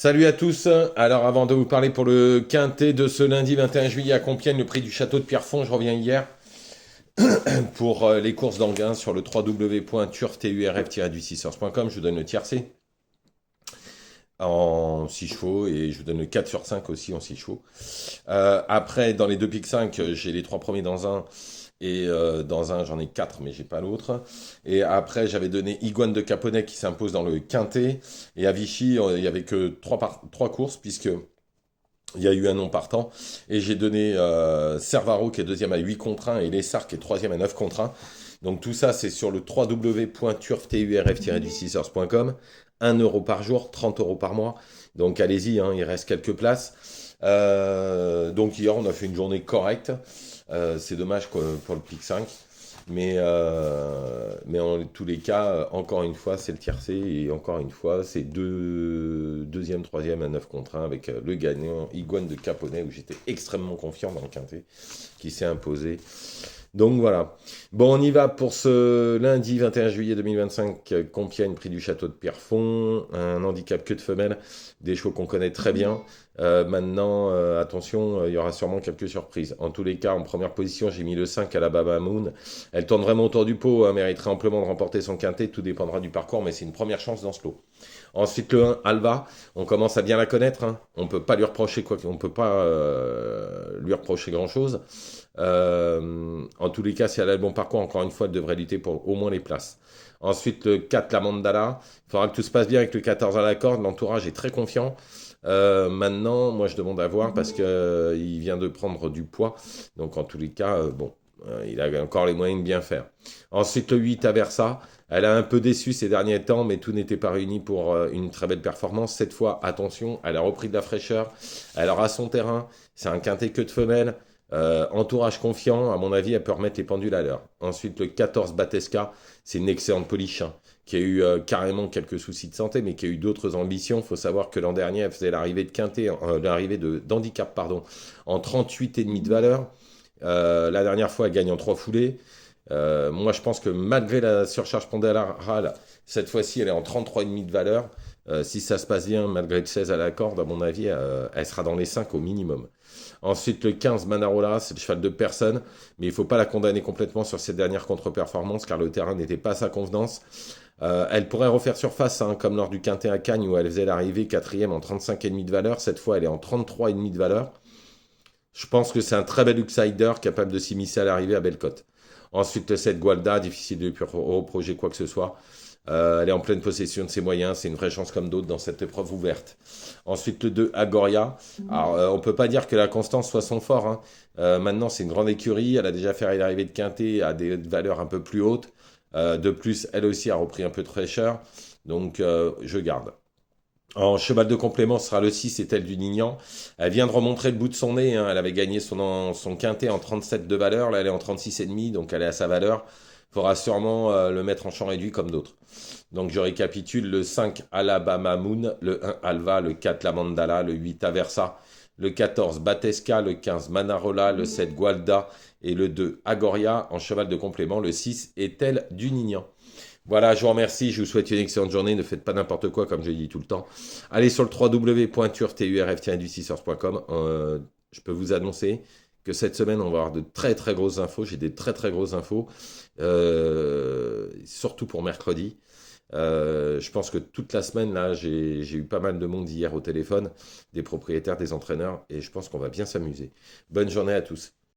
Salut à tous. Alors avant de vous parler pour le quintet de ce lundi 21 juillet à Compiègne, le prix du château de Pierrefonds, je reviens hier pour les courses d'Anguin sur le www.turf-6 heures.com. Je vous donne le tiercé en 6 chevaux et je vous donne le 4 sur 5 aussi en 6 chevaux. Après, dans les 2 pics 5, j'ai les 3 premiers dans un. Et dans un, j'en ai 4, mais j'ai pas l'autre. Et après, j'avais donné Iguane de Caponnet qui s'impose dans le quintet. Et à Vichy, il y avait que 3 courses, puisque il y a eu un non partant. Et j'ai donné Servaro qui est deuxième à 8 contre 1 et Lessard qui est troisième à 9 contre 1. Donc tout ça, c'est sur le www.turf-6heures.com. 1 € par jour, 30 € par mois. Donc allez-y, hein, il reste quelques places. Donc hier, on a fait une journée correcte. C'est dommage quoi, pour le pic 5. Mais en tous les cas, encore une fois, c'est le tiercé. Et encore une fois, c'est deuxième, troisième à 9 contre 1 avec le gagnant Iguane de Caponnet, où j'étais extrêmement confiant dans le quintet, qui s'est imposé. Donc voilà. Bon, on y va pour ce lundi 21 juillet 2025, Compiègne, prix du château de Pierrefonds, un handicap queue de femelle, des chevaux qu'on connaît très bien. Maintenant, attention, il y aura sûrement quelques surprises. En tous les cas, en première position, j'ai mis le 5 à la Baba Moon. Elle tourne vraiment autour du pot, hein, mériterait amplement de remporter son quintet, tout dépendra du parcours, mais c'est une première chance dans ce lot. Ensuite, le 1, Alva, on commence à bien la connaître, hein. On peut pas lui reprocher quoi, on peut pas lui reprocher grand-chose. En tous les cas, si elle a le bon parcours, encore une fois, elle devrait lutter pour au moins les places. Ensuite, le 4, la Mandala. Il faudra que tout se passe bien avec le 14 à la corde. L'entourage est très confiant. Maintenant, moi, je demande à voir parce que il vient de prendre du poids. Donc, en tous les cas, bon, il a encore les moyens de bien faire. Ensuite, le 8, Aversa. Elle a un peu déçu ces derniers temps, mais tout n'était pas réuni pour une très belle performance. Cette fois, attention, elle a repris de la fraîcheur. Elle aura son terrain. C'est un quintet queue de femelle. Entourage confiant, à mon avis, elle peut remettre les pendules à l'heure. Ensuite, le 14 Bateska, c'est une excellente police, hein, qui a eu carrément quelques soucis de santé, mais qui a eu d'autres ambitions. Il faut savoir que l'an dernier, elle faisait l'arrivée de Quintet, l'arrivée d'handicap, pardon, en 38,5 de valeur. La dernière fois, elle gagne en 3 foulées. Moi, je pense que malgré la surcharge pondérale, cette fois-ci, elle est en 33,5 de valeur. Si ça se passe bien, malgré le 16 à la corde, à mon avis, elle sera dans les 5 au minimum. Ensuite, le 15, Manarola, c'est le cheval de personne, mais il ne faut pas la condamner complètement sur ses dernières contre-performances, car le terrain n'était pas à sa convenance. Elle pourrait refaire surface, hein, comme lors du Quintet à Cagnes, où elle faisait l'arrivée quatrième en 35,5 de valeur. Cette fois, elle est en 33,5 de valeur. Je pense que c'est un très bel outsider capable de s'immiscer à l'arrivée à Bellecote. Ensuite, le 7, Gualda, difficile de lui reprocher quoi que ce soit. Elle est en pleine possession de ses moyens, c'est une vraie chance comme d'autres dans cette épreuve ouverte. Ensuite, le 2, Agoria. Alors, on peut pas dire que la constance soit son fort, hein. Maintenant, c'est une grande écurie, elle a déjà fait l'arrivée de Quintet à des valeurs un peu plus hautes. De plus, elle aussi a repris un peu de fraîcheur, donc je garde. En cheval de complément, ce sera le 6, c'est elle du Nignan. Elle vient de remontrer le bout de son nez, hein. Elle avait gagné son quintet en 37 de valeur. Là, elle est en 36,5, donc elle est à sa valeur. Il faudra sûrement le mettre en champ réduit comme d'autres. Donc je récapitule, le 5, Alabama Moon, le 1, Alva, le 4, la Mandala, le 8, Aversa, le 14, Bateska, le 15, Manarola, le 7, Gualda et le 2, Agoria. En cheval de complément, le 6 est elle du Nignan. Voilà, je vous remercie, je vous souhaite une excellente journée, ne faites pas n'importe quoi comme je dis tout le temps. Allez sur le www.turf-6heures.com. Je peux vous annoncer que cette semaine, on va avoir de très très grosses infos, j'ai des très très grosses infos, surtout pour mercredi. Je pense que toute la semaine, là, j'ai eu pas mal de monde hier au téléphone, des propriétaires, des entraîneurs, et je pense qu'on va bien s'amuser. Bonne journée à tous.